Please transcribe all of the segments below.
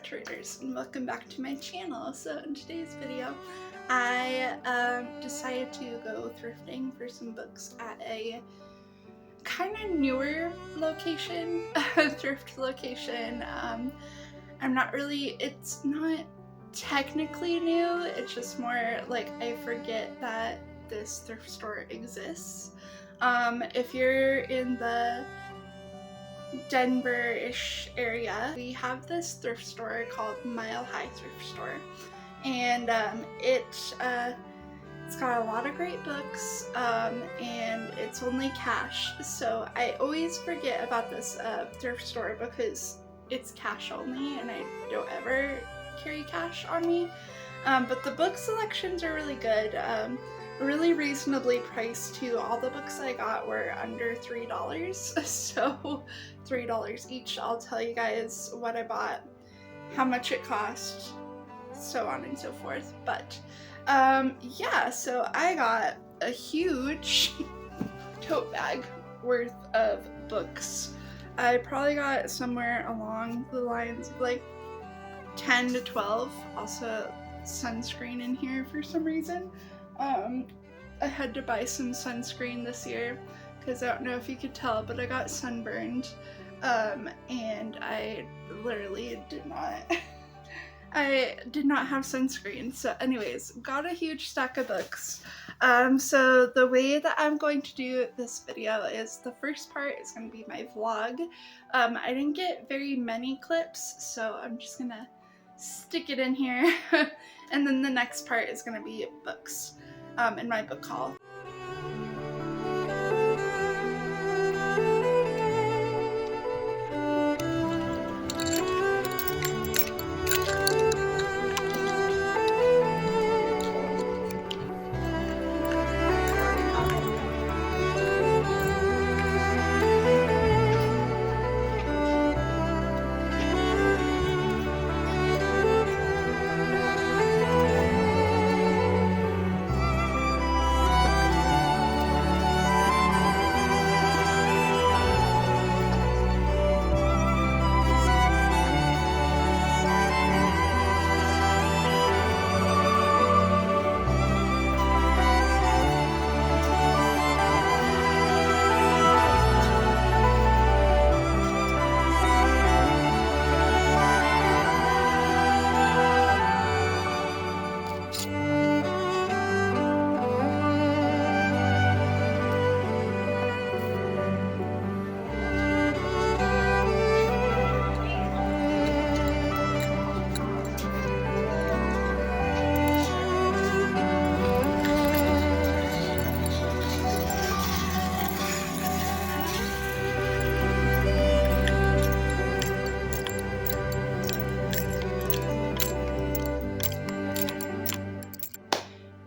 thrift readers, and welcome back to my channel. So in today's video I decided to go thrifting for some books at a kind of newer location, thrift location. It's not technically new, it's just more like I forget that this thrift store exists. If you're in the Denver-ish area, we have this thrift store called Mile High Thrift Store, and it's got a lot of great books, and it's only cash, so I always forget about this thrift store because it's cash only and I don't ever carry cash on me. But the book selections are really good, really reasonably priced too. All the books I got were under $3, so $3 each. I'll tell you guys what I bought, how much it cost, so on and so forth. But yeah, so I got a huge tote bag worth of books. I probably got somewhere along the lines of like 10 to 12. Also sunscreen in here for some reason. I had to buy some sunscreen this year because I don't know if you could tell, but I got sunburned, and I literally did not I did not have sunscreen. So anyways, got a huge stack of books. So the way that I'm going to do this video is the first part is going to be my vlog. I didn't get very many clips, so I'm just gonna stick it in here. And then the next part is going to be books in my book haul.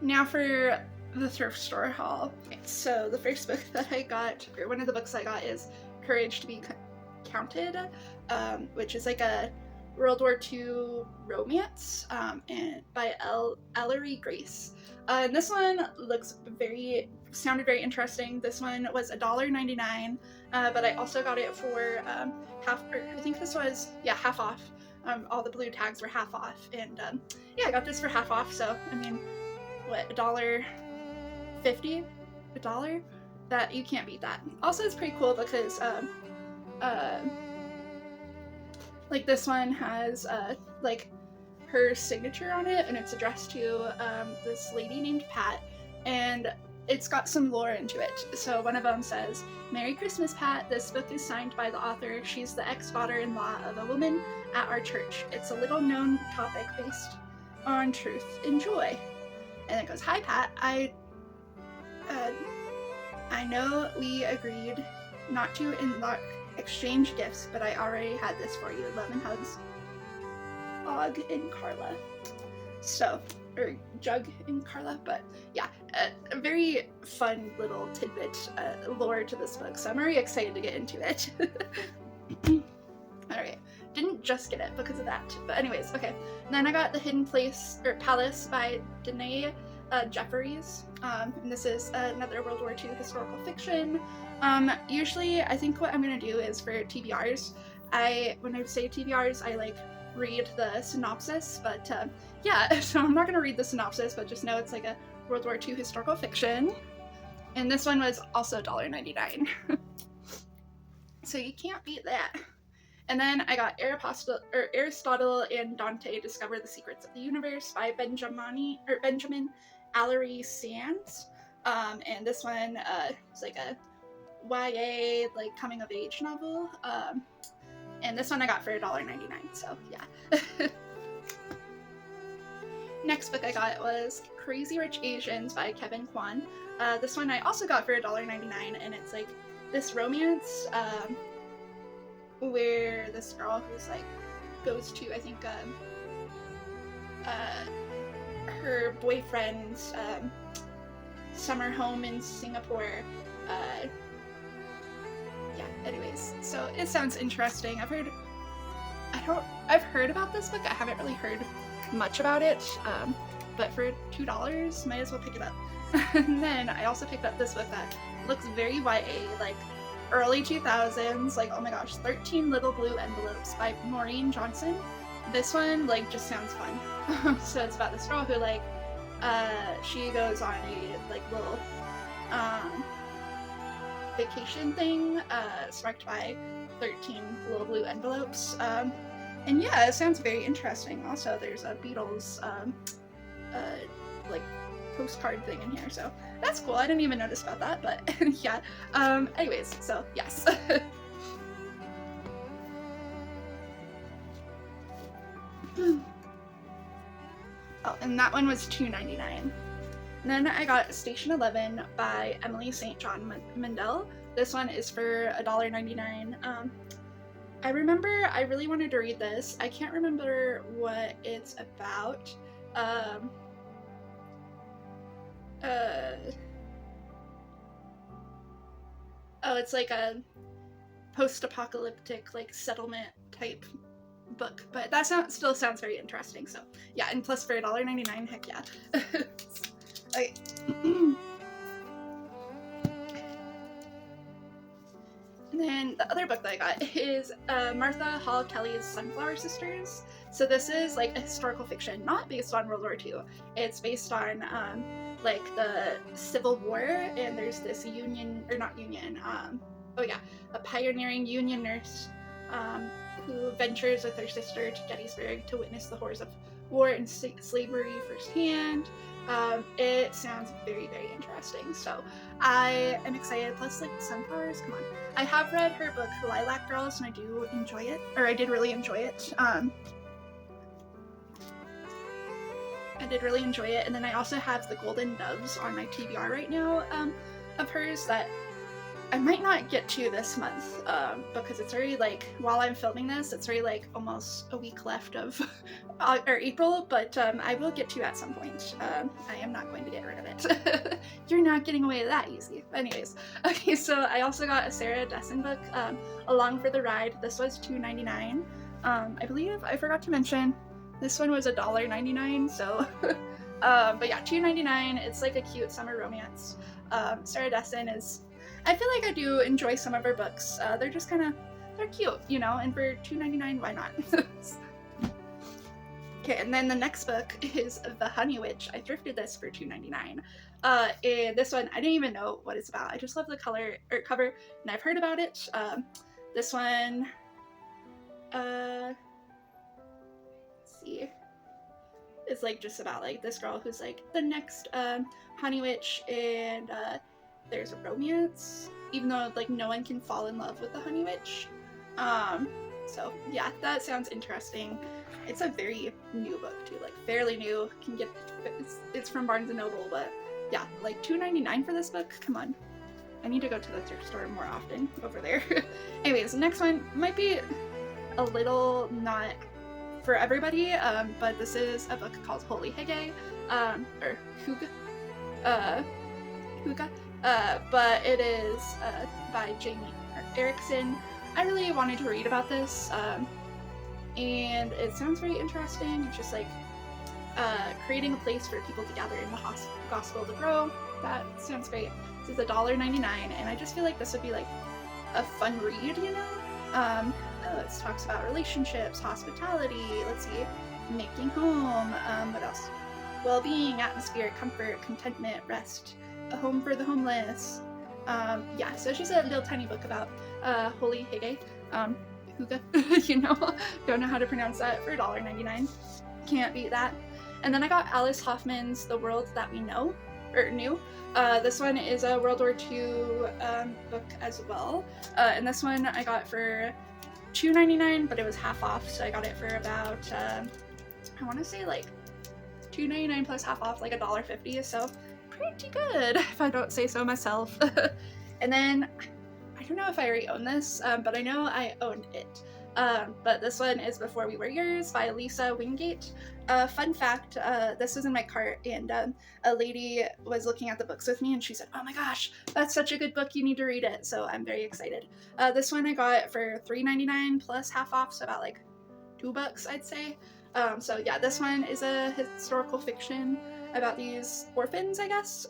Now for the thrift store haul. So the first book that I got, or one of the books I got, is Courage to Be Counted, which is like a World War II romance, and by Ellery Grace. And this one sounded very interesting. This one was $1.99, but I also got it for half off. All the blue tags were half off, and yeah, I got this for half off. So I mean, what, $1.50? $1? That, you can't beat that. Also, it's pretty cool because like this one has like her signature on it, and it's addressed to this lady named Pat, and it's got some lore into it. So one of them says, "Merry Christmas, Pat. This book is signed by the author. She's the ex-daughter-in-law of a woman at our church. It's a little known topic based on truth and joy." And it goes, "Hi, Pat. I know we agreed not to exchange gifts, but I already had this for you. Love and hugs, Og and Carla." So, or Jug and Carla, but yeah, a very fun little tidbit lore to this book. So I'm very excited to get into it. Alright, didn't just get it because of that, but anyways, okay. And then I got The Hidden Palace by Danae Jeffries, and this is another World War II historical fiction. Usually I think what I'm gonna do is for TBRs, when I say TBRs, I like read the synopsis, but yeah, so I'm not going to read the synopsis, but just know it's like a World War II historical fiction. And this one was also $1.99. So you can't beat that. And then I got Aristotle and Dante Discover the Secrets of the Universe by Benjamin Allery Sands. And this one is like a YA, like coming of age novel. And this one I got for $1.99, so yeah. Next book I got was Crazy Rich Asians by Kevin Kwan. This one I also got for $1.99, and it's like this romance where this girl who's like goes to, I think, her boyfriend's summer home in Singapore. Yeah, anyways, so it sounds interesting. I've heard about this book. I haven't really heard much about it, but for $2, might as well pick it up. And then I also picked up this book that looks very YA, like early 2000s, like, oh my gosh, 13 Little Blue Envelopes by Maureen Johnson. This one, like, just sounds fun. So it's about this girl who, like, she goes on a, like, little, vacation thing, sparked by 13 Little Blue Envelopes. And yeah, it sounds very interesting. Also, there's a Beatles, like, postcard thing in here, so that's cool. I didn't even notice about that, but yeah. Anyways, so yes. Oh, and that one was $2.99. And then I got Station 11 by Emily St. John Mandel. This one is for $1.99. I remember I really wanted to read this. I can't remember what it's about. Oh, it's like a post-apocalyptic, like, settlement type book, but that still sounds very interesting. So yeah, and plus for $1.99, heck yeah. Okay. And then the other book that I got is Martha Hall Kelly's Sunflower Sisters. So this is like a historical fiction, not based on World War II. It's based on like the Civil War, and there's this a pioneering Union nurse who ventures with her sister to Gettysburg to witness the horrors of war and slavery firsthand. It sounds very, very interesting, so I am excited. Plus, like, sunflowers, come on. I have read her book Lilac Girls, and I did really enjoy it. I did really enjoy it, and then I also have the Golden Doves on my TBR right now, of hers that I might not get to this month, because it's already, like, while I'm filming this, it's already, like, almost a week left of April, but I will get to at some point. I am not going to get rid of it. You're not getting away that easy. Anyways, okay, so I also got a Sarah Dessen book, Along for the Ride. This was $2.99. I believe I forgot to mention, this one was $1.99, so, but yeah, $2.99. It's like a cute summer romance. Sarah Dessen is, I feel like I do enjoy some of her books. They're just kind of, they're cute, you know, and for $2.99, why not? Okay, and then the next book is The Honey Witch. I thrifted this for $2.99. And this one, I didn't even know what it's about. I just love the cover, and I've heard about it. This one, let's see, it's like just about like this girl who's like the next Honey Witch, and there's a romance, even though like no one can fall in love with the Honey Witch. So yeah, that sounds interesting. It's a very new book too, like fairly new. It's from Barnes & Noble, but yeah, like $2.99 for this book. Come on, I need to go to the thrift store more often over there. Anyways, the next one might be a little not for everybody, but this is a book called Holy Hege, or Huga, but it is by Jamie Erickson. I really wanted to read about this, and it sounds very interesting. It's just like creating a place for people to gather in the gospel to grow. That sounds great. This is $1.99, and I just feel like this would be like a fun read, you know? It talks about relationships, hospitality, let's see, making home, what else? Well-being, atmosphere, comfort, contentment, rest, a home for the homeless. Yeah, so she's a little tiny book about holy hygge, hygge, don't know how to pronounce that, for $1.99. Can't beat that. And then I got Alice Hoffman's The World That We Know, or Knew. This one is a World War II book as well. And this one I got for $2.99, but it was half off, so I got it for about, I want to say like $2.99 plus half off, like $1.50, so pretty good, if I don't say so myself. And then, I don't know if I already own this, but I know I owned it. But this one is Before We Were Yours by Lisa Wingate. Fun fact, this was in my cart, and a lady was looking at the books with me, and she said, oh my gosh, that's such a good book, you need to read it. So I'm very excited. This one I got for $3.99 plus half off, so about like $2, I'd say. So yeah, this one is a historical fiction about these orphans, I guess.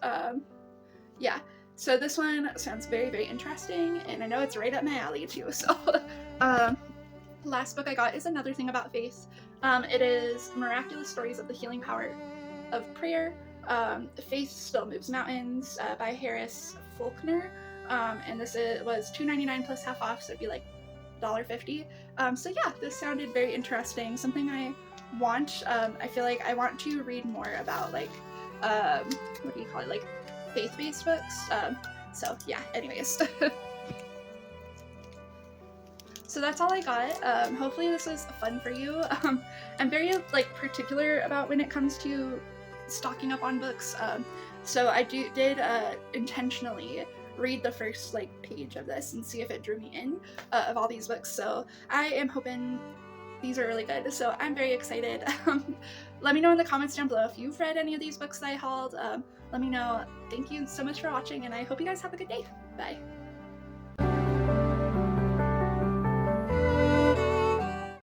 Yeah, so this one sounds very, very interesting, and I know it's right up my alley too, so. Last book I got is another thing about faith. It is Miraculous Stories of the Healing Power of Prayer. Faith Still Moves Mountains by Harris Faulkner. And this was $2.99 plus half off, so it'd be like $1.50. So yeah, this sounded very interesting. Something I want. I feel like I want to read more about like, what do you call it? Like faith-based books. So yeah, anyways. So that's all I got. Hopefully this was fun for you. I'm very like particular about when it comes to stocking up on books. So I did intentionally read the first like page of this and see if it drew me in of all these books. So I am hoping these are really good. So I'm very excited. Let me know in the comments down below if you've read any of these books that I hauled. Let me know. Thank you so much for watching, and I hope you guys have a good day. Bye.